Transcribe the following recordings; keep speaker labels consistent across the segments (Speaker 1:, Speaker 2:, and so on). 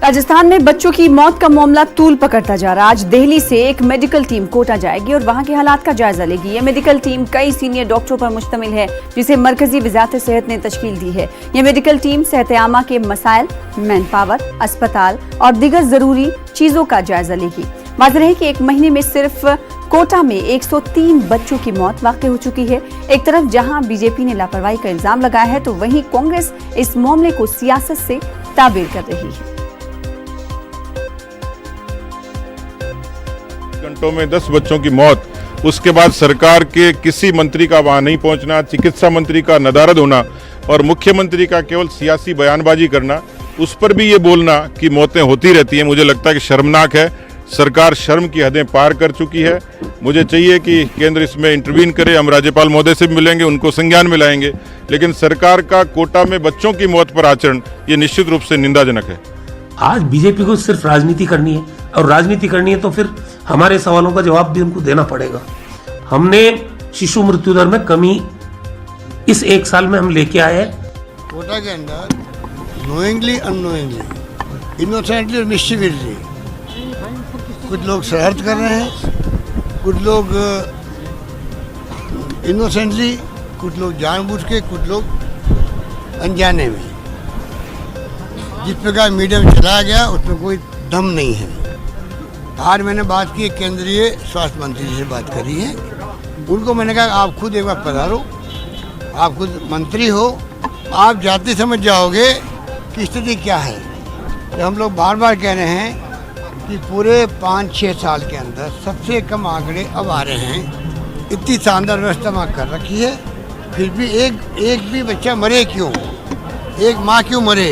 Speaker 1: राजस्थान में बच्चों की मौत का मामला तूल पकड़ता जा रहा है। आज दिल्ली से एक मेडिकल टीम कोटा जाएगी और वहां के हालात का जायजा लेगी। ये मेडिकल टीम कई सीनियर डॉक्टरों पर मुश्तमिल है, जिसे मरकजी वजारत सेहत ने तश्कील दी है। ये मेडिकल टीम सेहत आमा के मसाइल, मैन पावर, अस्पताल और दीगर जरूरी चीजों का जायजा लेगी। वाज़ेह है कि एक महीने में सिर्फ कोटा में 103 बच्चों की मौत वाक़ई हो चुकी है। एक तरफ जहां बीजेपी ने लापरवाही का इल्जाम लगाया है, तो वहीं कांग्रेस इस मामले को सियासत से ताबीर कर रही है।
Speaker 2: घंटों में 10 बच्चों की मौत, उसके बाद सरकार के किसी मंत्री का वहां नहीं पहुंचना, चिकित्सा मंत्री का नदारद होना और मुख्यमंत्री का केवल सियासी बयानबाजी करना, उस पर भी ये बोलना कि मौतें होती रहती हैं, मुझे लगता है कि शर्मनाक है। सरकार शर्म की हदें पार कर चुकी है। मुझे चाहिए कि केंद्र इसमें इंटरवीन करे। हम राज्यपाल महोदय से भी मिलेंगे, उनको संज्ञान में लाएंगे, लेकिन सरकार का कोटा में बच्चों की मौत पर आचरण ये निश्चित रूप से निंदाजनक है।
Speaker 3: आज बीजेपी को सिर्फ राजनीति करनी है, और राजनीति करनी है तो फिर हमारे सवालों का जवाब भी उनको देना पड़ेगा। हमने शिशु मृत्यु दर में कमी इस एक साल में हम लेके आए हैं।
Speaker 4: कोटा के अंदर नोइंगली, अननोइंगली, इनोसेंटली और मिस्चीवियसली कुछ लोग शरारत कर रहे हैं, कुछ लोग इनोसेंटली, कुछ लोग जानबूझ के, कुछ लोग अनजाने में। जिस प्रकार मीडिया में चलाया गया उसमें कोई दम नहीं है। आज मैंने बात की, केंद्रीय स्वास्थ्य मंत्री जी से बात करी है। उनको मैंने कहा आप खुद एक बार पधारो, आप खुद मंत्री हो, आप जाते समझ जाओगे कि स्थिति क्या है। तो हम लोग बार बार कह रहे हैं कि पूरे 5-6 साल के अंदर सबसे कम आंकड़े अब आ रहे हैं। इतनी शानदार व्यवस्था वहाँ कर रखी है, फिर भी एक भी बच्चा मरे क्यों, एक माँ क्यों मरे,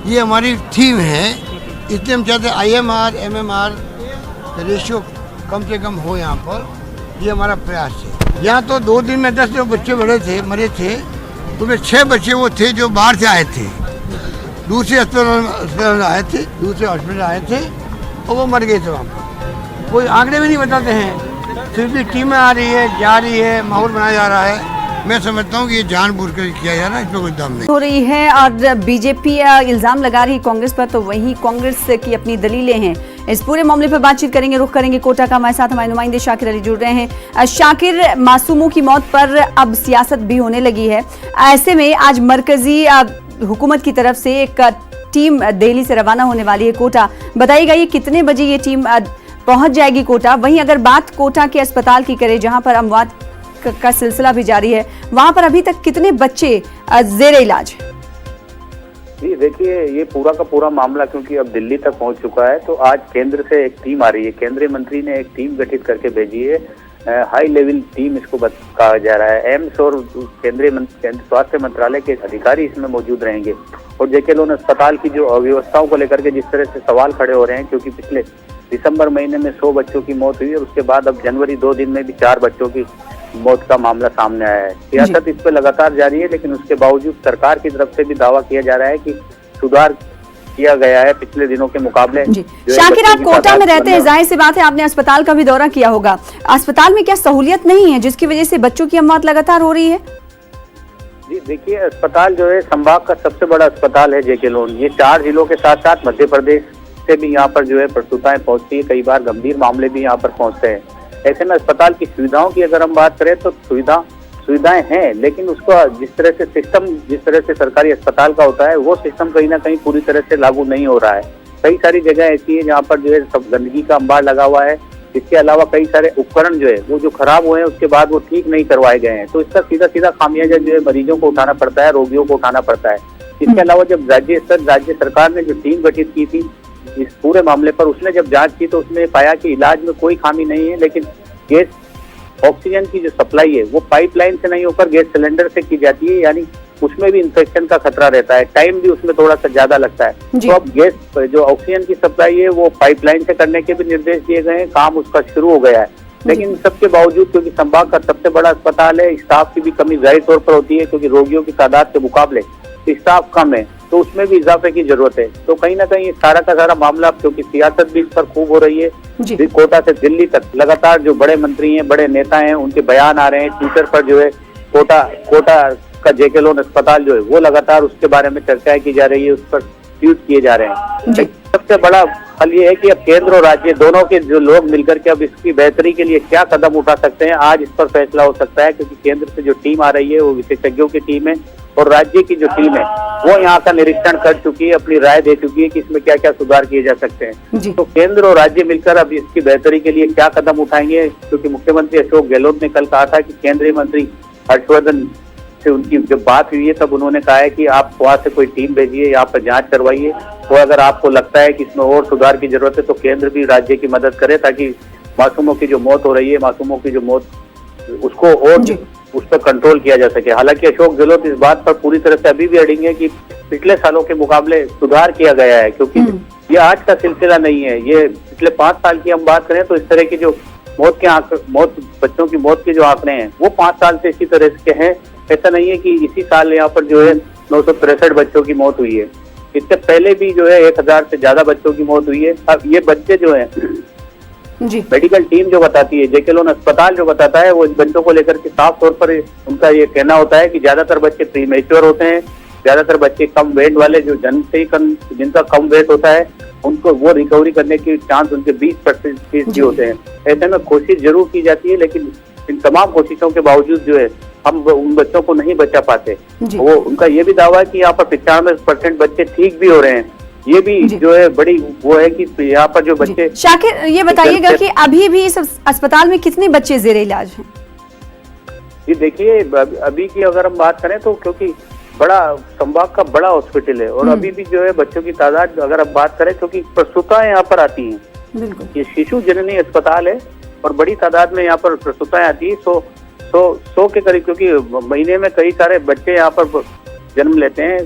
Speaker 4: ये हमारी थीम है। इसलिए हम चाहते हैं IMR, MMR रेशियो कम से कम हो यहाँ पर, ये हमारा प्रयास है। यहाँ तो 2 दिन में 10 जो बच्चे मरे थे, उसमें 6 बच्चे वो थे जो बाहर से आए थे, दूसरे हॉस्पिटल आए थे और वो मर गए थे वहाँ पर। कोई आंकड़े भी नहीं बताते हैं, फिर भी टीमें आ रही है, जा रही है, माहौल बनाया जा रहा है। मैं समझता हूँ कि ये जानबूझकर किया जा रहा है, इसमें कोई दम नहीं
Speaker 1: हो रही है। और बीजेपी इल्जाम लगा रही है कांग्रेस पर, तो वहीं कांग्रेस की अपनी दलीलें हैं। इस पूरे मामले पर बातचीत करेंगे, रुख करेंगे कोटा का। हमारे साथ हमारे नुमाइंदे शाकिर अली जुड़ रहे हैं। शाकिर, मासूमों की मौत पर अब सियासत भी होने लगी है। ऐसे में आज मरकजी हुकूमत की तरफ से एक टीम दिल्ली से रवाना होने वाली है कोटा। बताइएगा ये कितने बजे ये टीम पहुंच जाएगी कोटा? वहीं अगर बात कोटा के अस्पताल की करें, जहां पर अमवात का सिलसिला भी जारी है, वहां पर अभी तक कितने बच्चे जेरे इलाज?
Speaker 5: जी देखिए, ये पूरा का पूरा मामला क्योंकि अब दिल्ली तक पहुंच चुका है, तो आज केंद्र से एक टीम आ रही है। केंद्रीय मंत्री ने एक टीम गठित करके भेजी है, हाई लेवल टीम इसको कहा जा रहा है। एम्स और केंद्रीय स्वास्थ्य मंत्रालय के अधिकारी इसमें मौजूद रहेंगे। और जेके लोन अस्पताल की जो अव्यवस्थाओं को लेकर के जिस तरह से सवाल खड़े हो रहे हैं, क्योंकि पिछले दिसंबर महीने में 100 बच्चों की मौत हुई और उसके बाद अब जनवरी 2 दिन में भी 4 बच्चों की मौत का मामला सामने आया है। सियासत इस पर लगातार जारी है, लेकिन उसके बावजूद सरकार की तरफ से भी दावा किया जा रहा है कि सुधार किया गया है पिछले दिनों के मुकाबले।
Speaker 1: शाकिर, आप कोटा में रहते हैं, जाहिर सी बात है आपने अस्पताल का भी दौरा किया होगा। अस्पताल में क्या सहूलियत नहीं है जिसकी वजह से बच्चों की मौत लगातार हो रही है?
Speaker 5: जी देखिए, अस्पताल जो है संभाग का सबसे बड़ा अस्पताल है जेके लोन। ये 4 जिलों के साथ साथ मध्य प्रदेश से भी यहाँ पर जो है प्रसूताएं पहुंचती है, कई बार गंभीर मामले भी यहाँ पर पहुंचते हैं। ऐसे में अस्पताल की सुविधाओं की अगर हम बात करें तो सुविधाएं हैं, लेकिन उसका जिस तरह से सिस्टम, जिस तरह से सरकारी अस्पताल का होता है, वो सिस्टम कहीं ना कहीं पूरी तरह से लागू नहीं हो रहा है। कई सारी जगह ऐसी है जहाँ पर जो है सब गंदगी का अंबार लगा हुआ है। इसके अलावा कई सारे उपकरण जो है वो जो खराब हुए हैं उसके बाद वो ठीक नहीं करवाए गए हैं, तो इसका सीधा खामियाजा जो है मरीजों को उठाना पड़ता है, रोगियों को उठाना पड़ता है। इसके अलावा जब राज्य सरकार ने जो टीम गठित की थी इस पूरे मामले पर, उसने जब जांच की तो उसने पाया कि इलाज में कोई खामी नहीं है, लेकिन गैस ऑक्सीजन की जो सप्लाई है वो पाइपलाइन से नहीं होकर गैस सिलेंडर से की जाती है, यानी उसमें भी इन्फेक्शन का खतरा रहता है, टाइम भी उसमें थोड़ा सा ज्यादा लगता है। तो अब गैस जो ऑक्सीजन की सप्लाई है वो पाइपलाइन से करने के भी निर्देश दिए गए हैं, काम उसका शुरू हो गया है। लेकिन सबके बावजूद क्योंकि संभाग का सबसे बड़ा अस्पताल है, स्टाफ की भी कमी जाहिर तौर पर होती है, क्योंकि रोगियों की तादाद के मुकाबले स्टाफ कम है, तो उसमें भी इजाफे की जरूरत है। तो कहीं ना कहीं सारा का सारा मामला, क्योंकि सियासत भी इस पर खूब हो रही है, कोटा से दिल्ली तक लगातार जो बड़े मंत्री हैं, बड़े नेता हैं, उनके बयान आ रहे हैं। ट्विटर पर जो है कोटा का जेके लोन अस्पताल जो है वो लगातार उसके बारे में चर्चाएं की जा रही है, उस पर ट्वीट किए जा रहे हैं। सबसे बड़ा हल ये है कि अब केंद्र और राज्य दोनों के जो लोग मिलकर के अब इसकी बेहतरी के लिए क्या कदम उठा सकते हैं, आज इस पर फैसला हो सकता है। क्योंकि केंद्र से जो टीम आ रही है वो विशेषज्ञों की टीम है और राज्य की जो टीम है वो यहाँ का निरीक्षण कर चुकी है, अपनी राय दे चुकी है कि इसमें क्या क्या सुधार किए जा सकते हैं। तो केंद्र और राज्य मिलकर अब इसकी बेहतरी के लिए क्या कदम उठाएंगे, क्योंकि मुख्यमंत्री अशोक गहलोत ने कल कहा था कि केंद्रीय मंत्री हर्षवर्धन से उनकी जब बात हुई है तब उन्होंने कहा है कि आप वहाँ से कोई टीम भेजिए, यहाँ पर जांच करवाइए, तो अगर आपको लगता है कि इसमें और सुधार की जरूरत है तो केंद्र भी राज्य की मदद करे, ताकि मासूमों की जो मौत हो रही है, मासूमों की जो मौत उसको और उस पर कंट्रोल किया जा सके। हालांकि अशोक गहलोत इस बात पर पूरी तरह से अभी भी अड़िंगे है कि पिछले सालों के मुकाबले सुधार किया गया है, क्योंकि ये आज का सिलसिला नहीं है। ये पिछले 5 साल की हम बात करें तो इस तरह की जो बच्चों की मौत के जो आंकड़े हैं वो 5 साल से इसी तरह के हैं। ऐसा नहीं है कि इसी साल यहाँ पर जो है 963 बच्चों की मौत हुई है, इससे पहले भी जो है 1000 से ज्यादा बच्चों की मौत हुई है। अब ये बच्चे जो है
Speaker 1: जी
Speaker 5: मेडिकल टीम जो बताती है, जेके लोन अस्पताल जो बताता है, वो इन बच्चों को लेकर के साफ तौर पर उनका ये कहना होता है कि ज्यादातर बच्चे प्रीमेच्योर होते हैं, ज्यादातर बच्चे कम वेट वाले जो जन्म से ही जिनका कम वेट होता है उनको वो रिकवरी करने के चांस उनके 20% ही होते हैं। ऐसे में कोशिश जरूर की जाती है, लेकिन इन तमाम कोशिशों के बावजूद जो है हम उन बच्चों को नहीं बचा पाते। वो उनका ये भी दावा है कि यहाँ पर 95% बच्चे ठीक भी हो रहे हैं। ये भी जो है बड़ी वो है कि यहाँ पर जो बच्चे।
Speaker 1: शाकिर ये बताइएगा कि अभी भी इस अस्पताल में कितने बच्चे जेरे इलाज हैं?
Speaker 5: जी देखिए, अभी की अगर हम बात करें तो क्योंकि बड़ा संभाग का बड़ा हॉस्पिटल है और अभी भी जो है बच्चों की तादाद अगर हम बात करें, क्योंकि प्रसूताएं यहाँ पर आती हैं, ये शिशु जननी अस्पताल है और बड़ी तादाद में यहाँ पर प्रसूताएं आती है। 100 के करीब, क्योंकि महीने में कई सारे बच्चे यहाँ पर जन्म लेते हैं,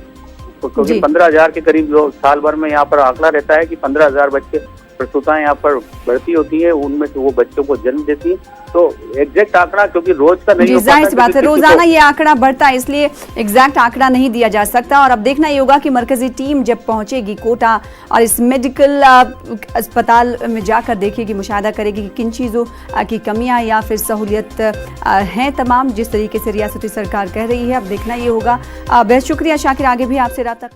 Speaker 5: क्योंकि 15,000 के करीब साल भर में यहाँ पर आंकड़ा रहता है कि 15,000 बच्चे प्रसूताएं यहाँ पर भर्ती होती है, उनमें से वो बच्चों को जन्म देती है। तो एग्जैक्ट आंकड़ा क्योंकि रोज का नहीं हो पाता,
Speaker 1: जाहिर सी बात है रोजाना ये आंकड़ा बढ़ता है, इसलिए एग्जैक्ट आंकड़ा नहीं दिया जा सकता। और अब देखना ये होगा कि मरकजी टीम जब पहुंचेगी कोटा और इस मेडिकल अस्पताल में जाकर देखेगी, मुशाहिदा करेगी कि किन चीज़ों की कमियां या फिर सहूलियत हैं तमाम, जिस तरीके से रियासती सरकार कह रही है। अब देखना ये होगा। बेहद शुक्रिया शाकिर, आगे भी आपसे राब्ता